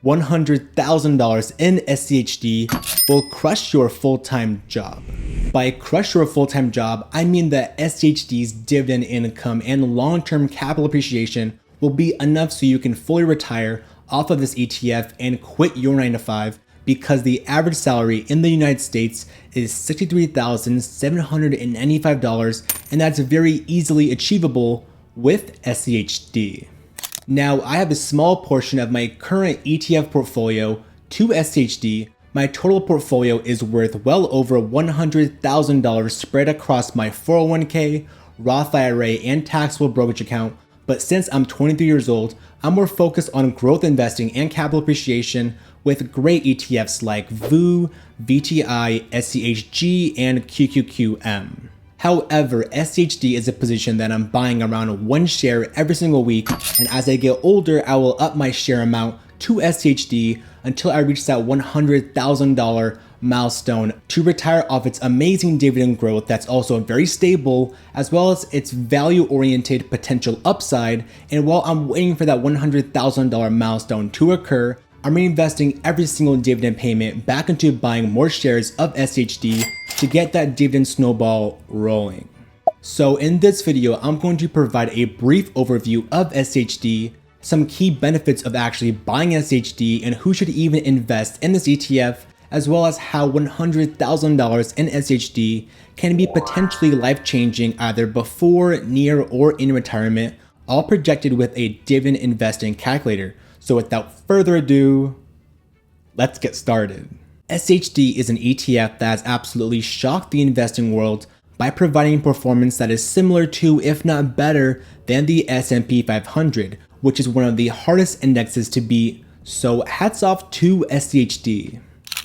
$100,000 in SCHD will crush your full-time job. By crush your full-time job, I mean that SCHD's dividend income and long-term capital appreciation will be enough so you can fully retire off of this ETF and quit your 9 to 5, because the average salary in the United States is $63,795, and that's very easily achievable with SCHD. Now, I have a small portion of my current ETF portfolio to SCHD. My total portfolio is worth well over $100,000 spread across my 401k, Roth IRA, and taxable brokerage account. But since I'm 23 years old, I'm more focused on growth investing and capital appreciation with great ETFs like VOO, VTI, SCHG, and QQQM. However, SCHD is a position that I'm buying around 1 share every single week, and as I get older, I will up my share amount to SCHD until I reach that $100,000 milestone to retire off its amazing dividend growth that's also very stable, as well as its value-oriented potential upside. And while I'm waiting for that $100,000 milestone to occur, I'm reinvesting every single dividend payment back into buying more shares of SCHD to get that dividend snowball rolling. So in this video, I'm going to provide a brief overview of SCHD, some key benefits of actually buying SCHD, and who should even invest in this ETF, as well as how $100,000 in SCHD can be potentially life-changing either before, near, or in retirement, all projected with a dividend investing calculator. So without further ado, let's get started. SCHD is an ETF that has absolutely shocked the investing world by providing performance that is similar to, if not better, than the S&P 500, which is one of the hardest indexes to beat. So hats off to SCHD.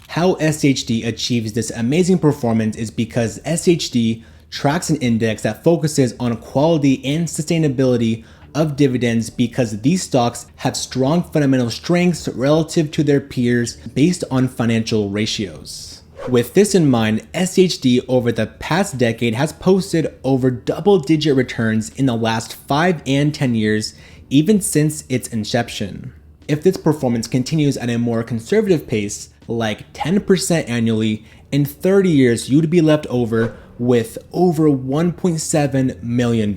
How SCHD achieves this amazing performance is because SCHD tracks an index that focuses on quality and sustainability of dividends, because these stocks have strong fundamental strengths relative to their peers based on financial ratios. With this in mind, SCHD over the past decade has posted over double-digit returns in the last 5 and 10 years, even since its inception. If this performance continues at a more conservative pace, like 10% annually, in 30 years you'd be left over with over $1.7 million.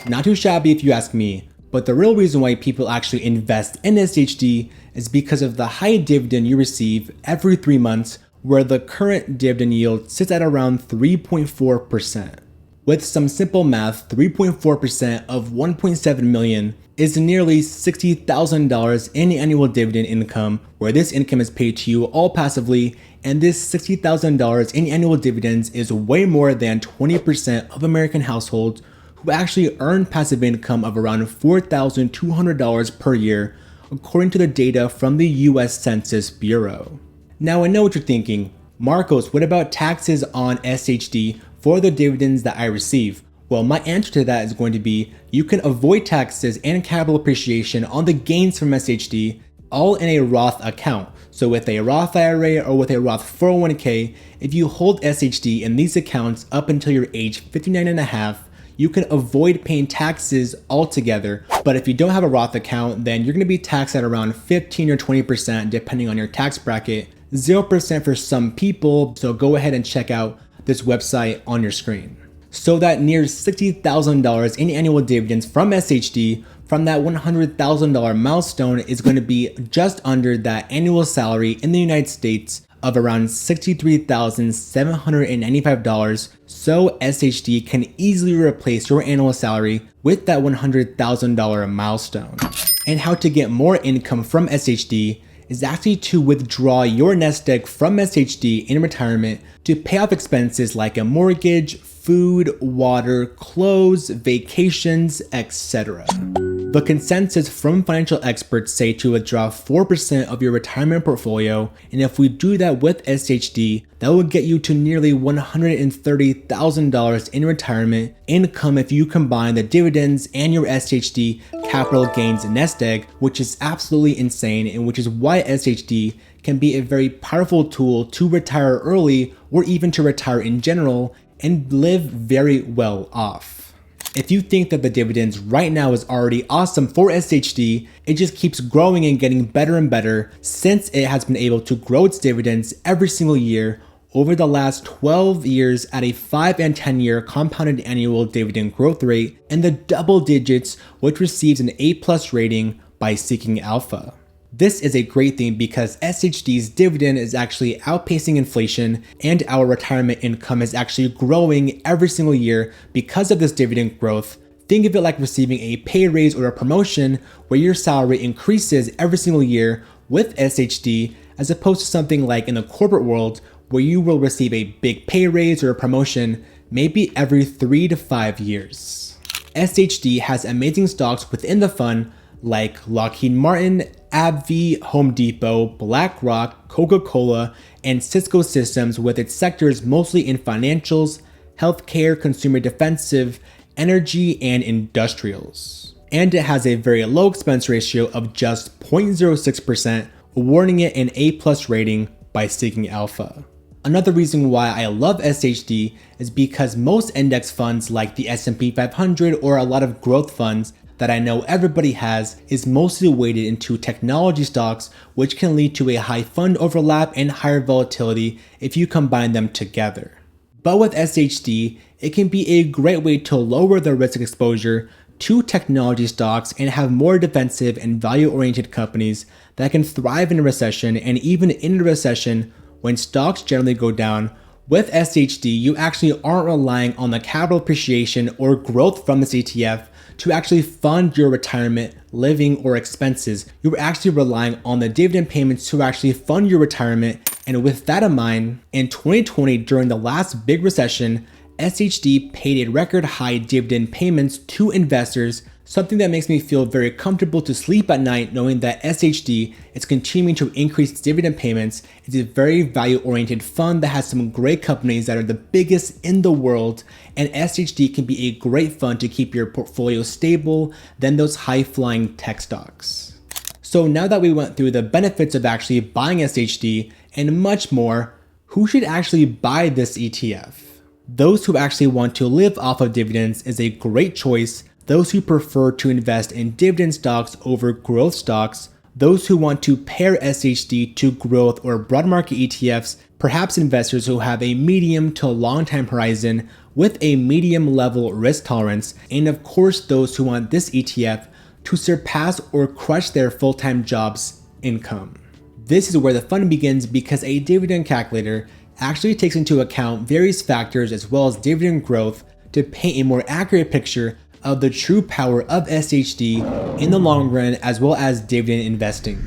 Not too shabby if you ask me, but the real reason why people actually invest in SCHD is because of the high dividend you receive every 3 months, where the current dividend yield sits at around 3.4%. With some simple math, 3.4% of 1.7 million is nearly $60,000 in annual dividend income, where this income is paid to you all passively, and this $60,000 in annual dividends is way more than 20% of American households who actually earn passive income of around $4,200 per year, according to the data from the US Census Bureau. Now I know what you're thinking, Marcos, what about taxes on SCHD for the dividends that I receive? Well, my answer to that is going to be, you can avoid taxes and capital appreciation on the gains from SCHD all in a Roth account. So with a Roth IRA or with a Roth 401k, if you hold SCHD in these accounts up until you're age 59 and a half, you can avoid paying taxes altogether. But if you don't have a Roth account, then you're going to be taxed at around 15 or 20% depending on your tax bracket, 0% for some people. So go ahead and check out this website on your screen. So that near $60,000 in annual dividends from SCHD from that $100,000 milestone is going to be just under that annual salary in the United States of around $63,795, so SCHD can easily replace your annual salary with that $100,000 milestone. And how to get more income from SCHD is actually to withdraw your nest egg from SCHD in retirement to pay off expenses like a mortgage, food, water, clothes, vacations, etc. The consensus from financial experts say to withdraw 4% of your retirement portfolio, and if we do that with SCHD, that will get you to nearly $130,000 in retirement income if you combine the dividends and your SCHD capital gains nest egg, which is absolutely insane, and which is why SCHD can be a very powerful tool to retire early or even to retire in general and live very well off. If you think that the dividends right now is already awesome for SCHD, it just keeps growing and getting better and better since it has been able to grow its dividends every single year over the last 12 years at a 5 and 10-year compounded annual dividend growth rate in the double digits, which receives an A+ rating by Seeking Alpha. This is a great thing because SCHD's dividend is actually outpacing inflation and our retirement income is actually growing every single year because of this dividend growth. Think of it like receiving a pay raise or a promotion where your salary increases every single year with SCHD, as opposed to something like in the corporate world where you will receive a big pay raise or a promotion maybe every 3 to 5 years. SCHD has amazing stocks within the fund like Lockheed Martin, AbbVie, Home Depot, BlackRock, Coca-Cola, and Cisco Systems, with its sectors mostly in financials, healthcare, consumer defensive, energy, and industrials. And it has a very low expense ratio of just 0.06%, awarding it an A+ rating by Seeking Alpha. Another reason why I love SCHD is because most index funds like the S&P 500 or a lot of growth funds that I know everybody has is mostly weighted into technology stocks, which can lead to a high fund overlap and higher volatility if you combine them together. But with SCHD, it can be a great way to lower the risk exposure to technology stocks and have more defensive and value-oriented companies that can thrive in a recession, and even in a recession when stocks generally go down. With SCHD, you actually aren't relying on the capital appreciation or growth from this ETF to actually fund your retirement, living, or expenses. You're actually relying on the dividend payments to actually fund your retirement. And with that in mind, in 2020, during the last big recession, SCHD paid a record high dividend payments to investors, something that makes me feel very comfortable to sleep at night knowing that SCHD is continuing to increase its dividend payments. It's a very value-oriented fund that has some great companies that are the biggest in the world, and SCHD can be a great fund to keep your portfolio stable than those high-flying tech stocks. So now that we went through the benefits of actually buying SCHD and much more, who should actually buy this ETF? Those who actually want to live off of dividends is a great choice. Those who prefer to invest in dividend stocks over growth stocks, those who want to pair SCHD to growth or broad market ETFs, perhaps investors who have a medium to long time horizon with a medium level risk tolerance, and of course those who want this ETF to surpass or crush their full-time job's income. This is where the fun begins because a dividend calculator actually takes into account various factors as well as dividend growth to paint a more accurate picture of the true power of SCHD in the long run, as well as dividend investing.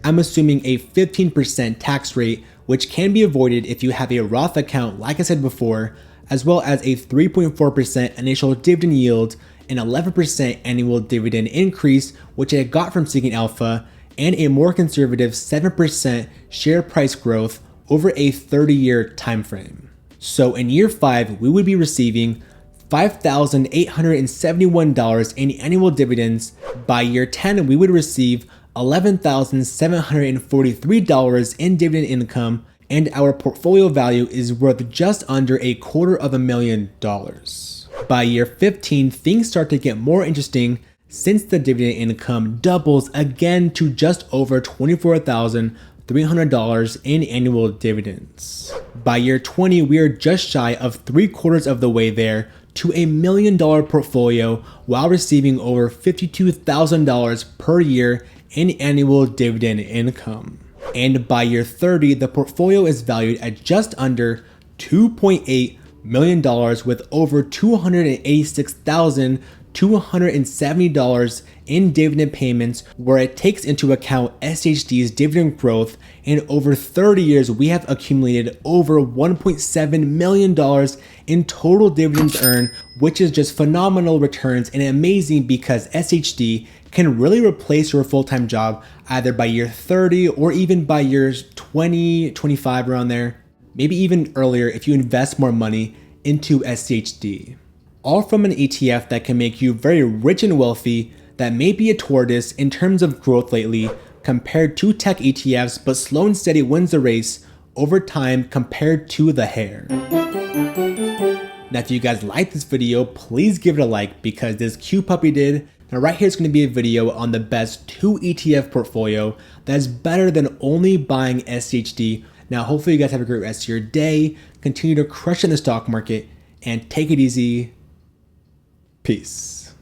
I'm assuming a 15% tax rate, which can be avoided if you have a Roth account like I said before, as well as a 3.4% initial dividend yield, an 11% annual dividend increase, which I got from Seeking Alpha, and a more conservative 7% share price growth over a 30-year time frame. So in year 5, we would be receiving $5,871 in annual dividends. By year 10, we would receive $11,743 in dividend income, and our portfolio value is worth just under $250,000. By year 15, things start to get more interesting since the dividend income doubles again to just over $24,300 in annual dividends. By year 20, we are just shy of 3/4 of the way there to $1 million portfolio while receiving over $52,000 per year in annual dividend income. And by year 30, the portfolio is valued at just under $2.8 million with over $286,270 in dividend payments, where it takes into account SCHD's dividend growth. In over 30 years, we have accumulated over $1.7 million in total dividends earned, which is just phenomenal returns and amazing because SCHD can really replace your full-time job either by year 30 or even by years 20, 25, around there, maybe even earlier if you invest more money into SCHD. All from an ETF that can make you very rich and wealthy, that may be a tortoise in terms of growth lately compared to tech ETFs, but slow and steady wins the race over time compared to the hare. Now, if you guys like this video, please give it a like because this cute puppy did. Now right here is going to be a video on the best 2 ETF portfolio that's better than only buying SCHD. Now hopefully you guys have a great rest of your day, continue to crush in the stock market, and take it easy. Peace.